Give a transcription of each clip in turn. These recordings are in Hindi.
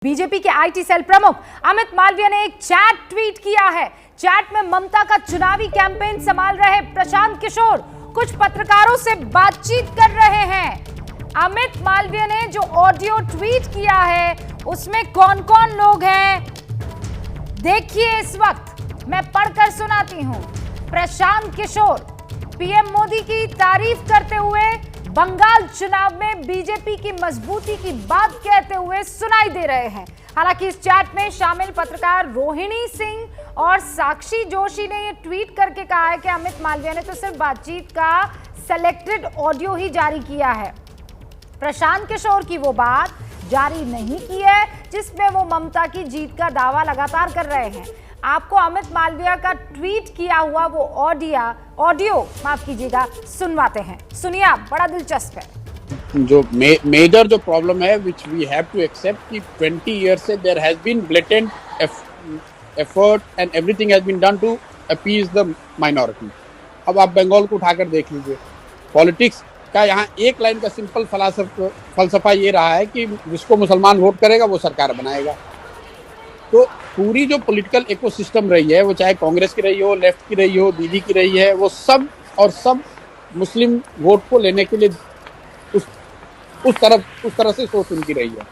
बीजेपी के आईटी सेल प्रमुख अमित मालवीय ने एक चैट ट्वीट किया है। चैट में ममता का चुनावी कैंपेन संभाल रहे प्रशांत किशोर कुछ पत्रकारों से बातचीत कर रहे हैं। अमित मालवीय ने जो ऑडियो ट्वीट किया है उसमें कौन कौन लोग हैं देखिए। इस वक्त मैं पढ़कर सुनाती हूं। प्रशांत किशोर पीएम मोदी की तारीफ करते हुए बंगाल चुनाव में बीजेपी की मजबूती की बात कहते हुए सुनाई दे रहे हैं। हालांकि इस चैट में शामिल पत्रकार रोहिणी सिंह और साक्षी जोशी ने यह ट्वीट करके कहा है कि अमित मालवीय ने तो सिर्फ बातचीत का सेलेक्टेड ऑडियो ही जारी किया है, प्रशांत किशोर की वो बात जारी नहीं की है जिसमें वो ममता की जीत का दावा लगातार कर रहे हैं। आपको अमित मालवीय का ट्वीट किया हुआ वो ऑडियो माफ कीजिएगा सुनवाते हैं। सुनिए आप, बड़ा दिलचस्प है। जो मेजर जो प्रॉब्लम है which we have to accept कि 20 ईयर्स से there has been blatant effort and everything has been done to appease the minority. अब आप बंगाल को उठाकर देख लीजिए, पॉलिटिक्स का यहाँ एक लाइन का सिंपल फलसफा ये रहा है कि जिसको मुसलमान वोट करेगा वो सरकार बनाएगा। तो पूरी जो पॉलिटिकल इकोसिस्टम रही है, वो चाहे कांग्रेस की रही हो, लेफ्ट की रही हो, दीदी की रही है, वो सब मुस्लिम वोट को लेने के लिए उस तरह से सोच उनकी रही है।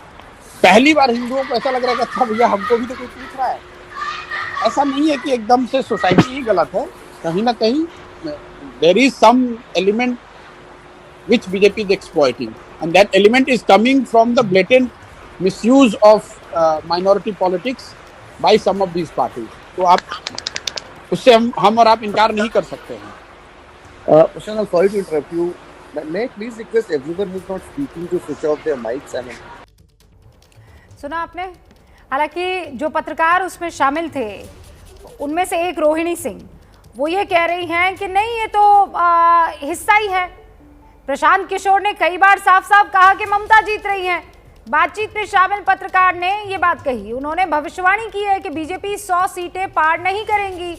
पहली बार हिंदुओं को ऐसा लग रहा है कि अच्छा भैया हमको भी तो कोई पूछ रहा है। ऐसा नहीं है कि एकदम से सोसाइटी ही गलत है, कहीं ना कहीं there is some element which BJP is exploiting, and that element is coming from the blatant misuse of minority politics by some of these parties. तो आप उससे हम और आप इनकार नहीं कर सकते हैं। Prashant, sorry to interrupt you. May I please request everyone who is not speaking to switch off their mics? सुना आपने? हालांकि जो पत्रकार उसमें शामिल थे उनमें से एक रोहिणी सिंह वो ये कह रही हैं कि नहीं, ये तो हिस्सा ही है। प्रशांत किशोर ने कई बार साफ साफ कहा कि ममता जीत रही है। बातचीत में शामिल पत्रकार ने ये बात कही। उन्होंने भविष्यवाणी की है कि बीजेपी 100 सीटें पार नहीं करेंगी,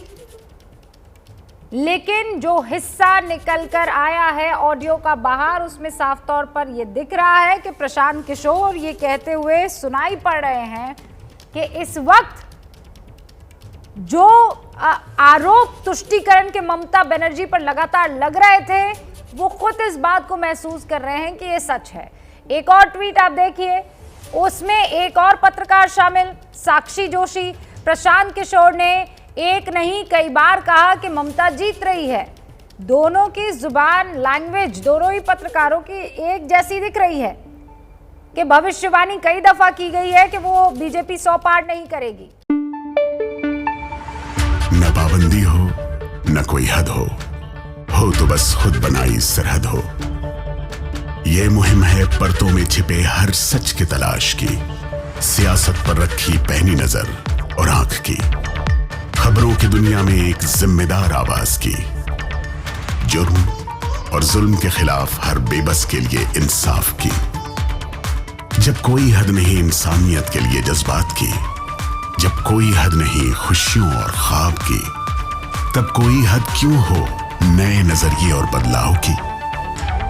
लेकिन जो हिस्सा निकलकर आया है ऑडियो का बाहर, उसमें साफ तौर पर यह दिख रहा है कि प्रशांत किशोर ये कहते हुए सुनाई पड़ रहे हैं कि इस वक्त जो आरोप तुष्टीकरण के ममता बनर्जी पर लगातार लग रहे थे वो खुद इस बात को महसूस कर रहे हैं कि ये सच है। एक और ट्वीट आप देखिए, उसमें एक और पत्रकार शामिल, साक्षी जोशी। प्रशांत किशोर ने एक नहीं कई बार कहा कि ममता जीत रही है। दोनों की जुबान, लैंग्वेज दोनों ही पत्रकारों की एक जैसी दिख रही है कि भविष्यवाणी कई दफा की गई है कि वो बीजेपी 100 पार नहीं करेगी। न पाबंदी हो न कोई हद हो तो बस खुद बनाई सरहद हो। ये मुहिम है परतों में छिपे हर सच की तलाश की, सियासत पर रखी पैनी नजर और आंख की, खबरों की दुनिया में एक जिम्मेदार आवाज की, जुर्म और जुल्म के खिलाफ हर बेबस के लिए इंसाफ की। जब कोई हद नहीं इंसानियत के लिए जज्बात की, जब कोई हद नहीं खुशियों और ख्वाब की, तब कोई हद क्यों हो नए नजरिए और बदलाव की।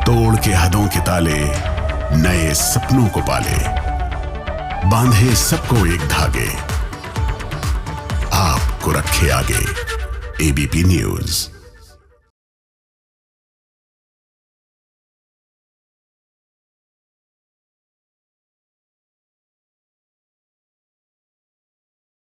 तोड़ के हदों के ताले नए सपनों को पाले, बांधे सबको एक धागे, आपको रखे आगे। ABP news.